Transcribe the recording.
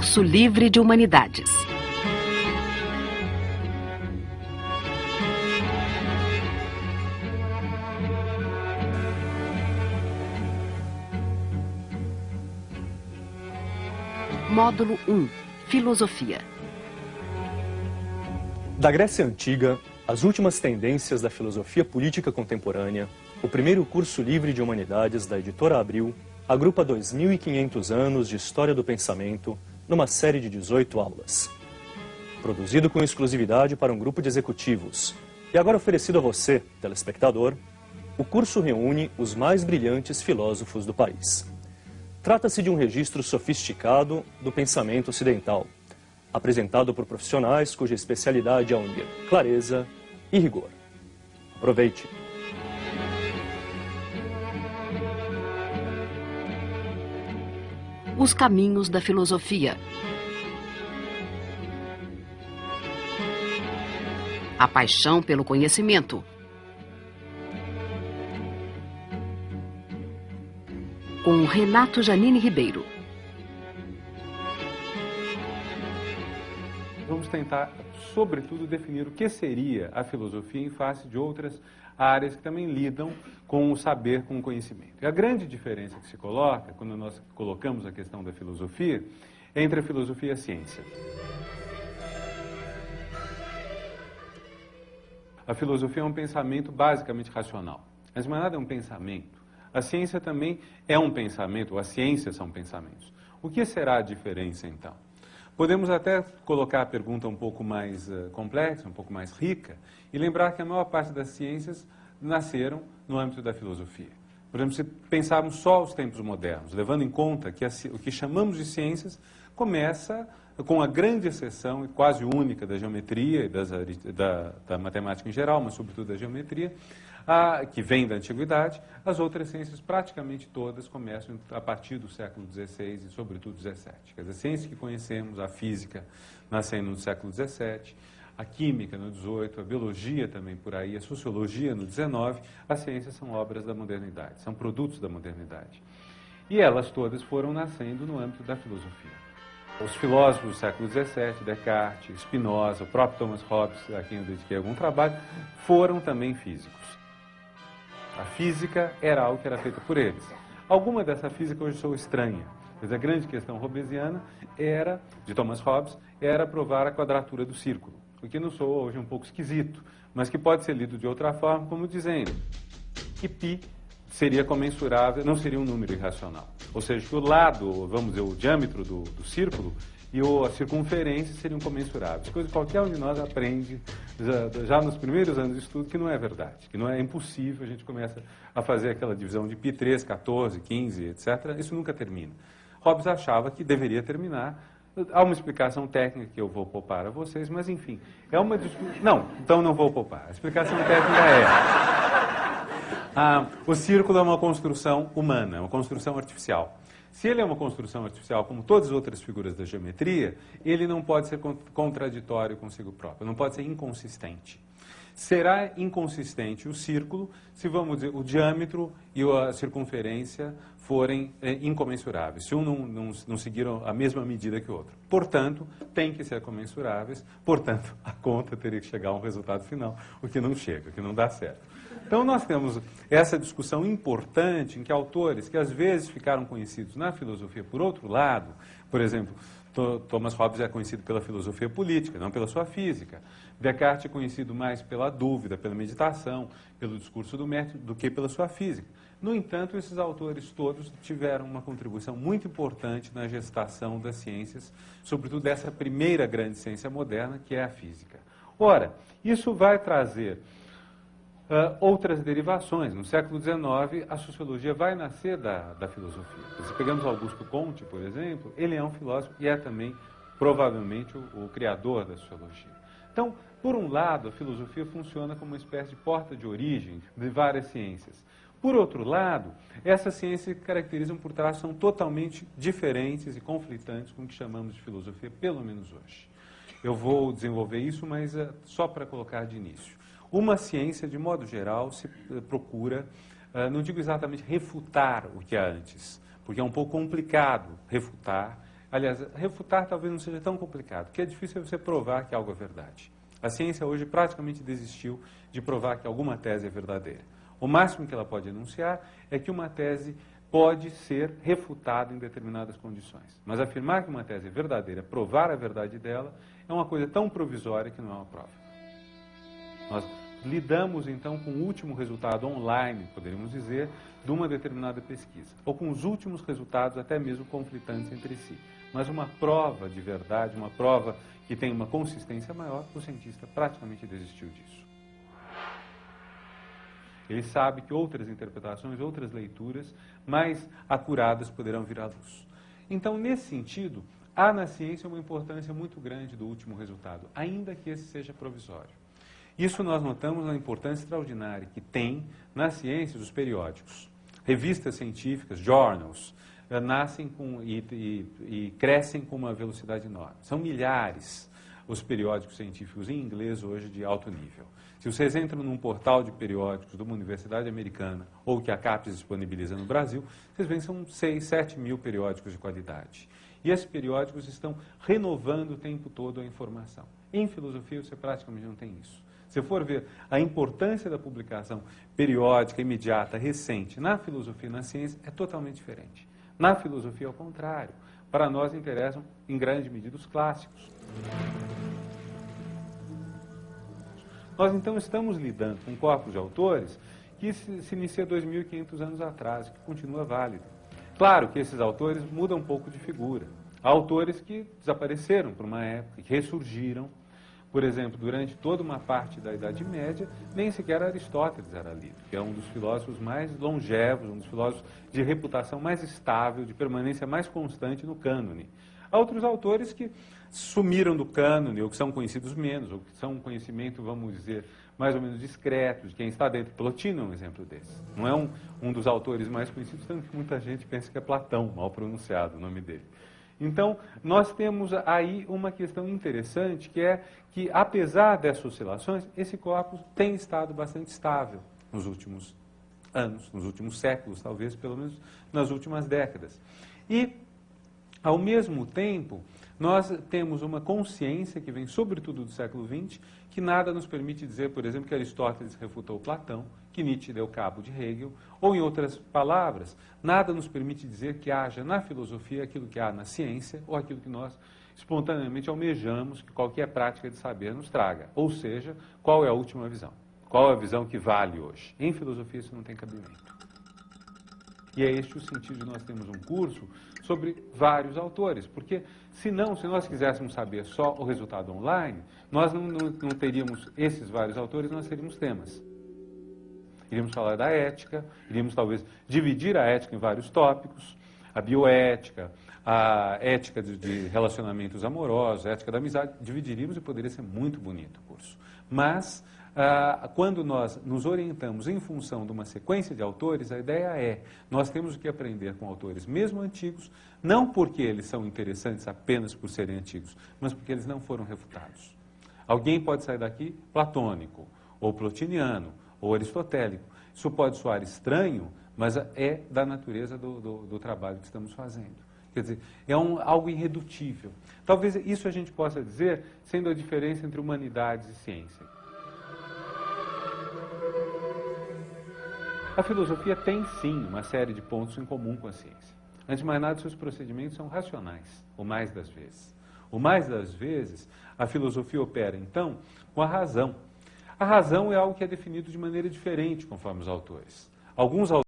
Curso Livre de Humanidades. Módulo 1. Filosofia. Da Grécia Antiga, as últimas tendências da filosofia política contemporânea, o primeiro curso livre de humanidades da editora Abril agrupa 2.500 anos de história do pensamento numa série de 18 aulas. Produzido com exclusividade para um grupo de executivos e agora oferecido a você, telespectador, o curso reúne os mais brilhantes filósofos do país. Trata-se de um registro sofisticado do pensamento ocidental, apresentado por profissionais cuja especialidade é unir clareza e rigor. Aproveite! Os caminhos da filosofia. A paixão pelo conhecimento. Com Renato Janine Ribeiro. Vamos tentar, sobretudo, definir o que seria a filosofia em face de outras áreas que também lidam com o saber, com o conhecimento. E a grande diferença que se coloca, quando nós colocamos a questão da filosofia, é entre a filosofia e a ciência. A filosofia é um pensamento basicamente racional. Mas mais nada é um pensamento. A ciência também é um pensamento, ou as ciências são pensamentos. O que será a diferença, então? Podemos até colocar a pergunta um pouco mais complexa, um pouco mais rica, e lembrar que a maior parte das ciências nasceram no âmbito da filosofia. Por exemplo, se pensarmos só os tempos modernos, levando em conta que o que chamamos de ciências começa com a grande exceção, e quase única, da geometria e da matemática em geral, mas sobretudo da geometria, que vem da antiguidade. As outras ciências, praticamente todas, começam a partir do século XVI e, sobretudo, XVII. Quer dizer, a ciência que conhecemos, a física, nascendo no século XVII, a química no XVIII, a biologia também por aí, a sociologia no XIX, as ciências são obras da modernidade, são produtos da modernidade. E elas todas foram nascendo no âmbito da filosofia. Os filósofos do século XVII, Descartes, Spinoza, o próprio Thomas Hobbes, a quem eu dediquei algum trabalho, foram também físicos. A física era algo que era feito por eles. Alguma dessa física hoje sou estranha. Mas a grande questão hobbesiana de Thomas Hobbes, era provar a quadratura do círculo. O que não sou hoje um pouco esquisito, mas que pode ser lido de outra forma, como dizendo que π seria comensurável, não seria um número irracional. Ou seja, que o lado, vamos dizer, o diâmetro do círculo e a circunferência seriam comensuráveis. Coisa que qualquer um de nós aprende já nos primeiros anos de estudo, que não é verdade, que não é impossível. A gente começa a fazer aquela divisão de π3, 14, 15, etc. Isso nunca termina. Hobbes achava que deveria terminar. Há uma explicação técnica que eu vou poupar a vocês, mas enfim, é uma discussão... Não, então não vou poupar. A explicação técnica o círculo é uma construção humana, é uma construção artificial. Se ele é uma construção artificial, como todas as outras figuras da geometria, ele não pode ser contraditório consigo próprio, não pode ser inconsistente. Será inconsistente o círculo se, vamos dizer, o diâmetro e a circunferência forem incomensuráveis, se um não seguir a mesma medida que o outro. Portanto, tem que ser comensuráveis, portanto, a conta teria que chegar a um resultado final, o que não chega, o que não dá certo. Então, nós temos essa discussão importante em que autores que às vezes ficaram conhecidos na filosofia por outro lado, por exemplo, Thomas Hobbes é conhecido pela filosofia política, não pela sua física. Descartes é conhecido mais pela dúvida, pela meditação, pelo discurso do método, do que pela sua física. No entanto, esses autores todos tiveram uma contribuição muito importante na gestação das ciências, sobretudo dessa primeira grande ciência moderna, que é a física. Ora, isso vai trazer outras derivações. No século XIX, a sociologia vai nascer da filosofia. Se pegamos Augusto Comte, por exemplo, ele é um filósofo e é também, provavelmente, o criador da sociologia. Então, por um lado, a filosofia funciona como uma espécie de porta de origem de várias ciências. Por outro lado, essas ciências se caracterizam por traços são totalmente diferentes e conflitantes com o que chamamos de filosofia, pelo menos hoje. Eu vou desenvolver isso, mas só para colocar de início. Uma ciência, de modo geral, se procura, não digo exatamente refutar o que há antes, porque é um pouco complicado refutar Aliás, refutar talvez não seja tão complicado. O que é difícil é você provar que algo é verdade. A ciência hoje praticamente desistiu de provar que alguma tese é verdadeira. O máximo que ela pode enunciar é que uma tese pode ser refutada em determinadas condições. Mas afirmar que uma tese é verdadeira, provar a verdade dela, é uma coisa tão provisória que não é uma prova. Nós lidamos, então, com o último resultado online, poderíamos dizer, de uma determinada pesquisa, ou com os últimos resultados, até mesmo conflitantes entre si. Mas uma prova de verdade, uma prova que tem uma consistência maior, o cientista praticamente desistiu disso. Ele sabe que outras interpretações, outras leituras mais acuradas poderão vir à luz. Então, nesse sentido, há na ciência uma importância muito grande do último resultado, ainda que esse seja provisório. Isso nós notamos na importância extraordinária que tem na ciência os periódicos. Revistas científicas, journals, nascem e crescem com uma velocidade enorme. São milhares os periódicos científicos em inglês hoje de alto nível. Se vocês entram num portal de periódicos de uma universidade americana ou que a CAPES disponibiliza no Brasil, vocês veem que são 6, 7 mil periódicos de qualidade. E esses periódicos estão renovando o tempo todo a informação. Em filosofia você praticamente não tem isso. Se for ver a importância da publicação periódica, imediata, recente, na filosofia e na ciência, é totalmente diferente. Na filosofia, ao contrário. Para nós interessam, em grande medida, os clássicos. Nós, então, estamos lidando com um corpus de autores que se inicia 2.500 anos atrás, que continua válido. Claro que esses autores mudam um pouco de figura. Há autores que desapareceram por uma época, que ressurgiram. Por exemplo, durante toda uma parte da Idade Média, nem sequer Aristóteles era lido, que é um dos filósofos mais longevos, um dos filósofos de reputação mais estável, de permanência mais constante no cânone. Há outros autores que sumiram do cânone, ou que são conhecidos menos, ou que são um conhecimento, vamos dizer, mais ou menos discreto, de quem está dentro. Plotino é um exemplo desse. Não é um dos autores mais conhecidos, tanto que muita gente pensa que é Platão, mal pronunciado o nome dele. Então, nós temos aí uma questão interessante, que é que, apesar dessas oscilações, esse corpus tem estado bastante estável nos últimos anos, nos últimos séculos, talvez, pelo menos nas últimas décadas. E, ao mesmo tempo, nós temos uma consciência que vem, sobretudo, do século XX, que nada nos permite dizer, por exemplo, que Aristóteles refutou Platão, que Nietzsche deu cabo de Hegel, ou, em outras palavras, nada nos permite dizer que haja na filosofia aquilo que há na ciência, ou aquilo que nós espontaneamente almejamos que qualquer prática de saber nos traga. Ou seja, qual é a última visão? Qual é a visão que vale hoje? Em filosofia isso não tem cabimento. E é este o sentido de nós termos um curso sobre vários autores, porque senão, se nós quiséssemos saber só o resultado online, nós não teríamos esses vários autores, nós teríamos temas. Iríamos falar da ética, iríamos talvez dividir a ética em vários tópicos, a bioética, a ética de relacionamentos amorosos, a ética da amizade, dividiríamos e poderia ser muito bonito o curso. Mas, quando nós nos orientamos em função de uma sequência de autores, a ideia é, nós temos que aprender com autores mesmo antigos, não porque eles são interessantes apenas por serem antigos, mas porque eles não foram refutados. Alguém pode sair daqui platônico, ou plotiniano, ou aristotélico. Isso pode soar estranho, mas é da natureza do trabalho que estamos fazendo. Quer dizer, é algo irredutível. Talvez isso a gente possa dizer sendo a diferença entre humanidades e ciência. A filosofia tem, sim, uma série de pontos em comum com a ciência. Antes de mais nada, seus procedimentos são racionais, o mais das vezes. O mais das vezes, a filosofia opera, então, com a razão. A razão é algo que é definido de maneira diferente, conforme os autores. Alguns autores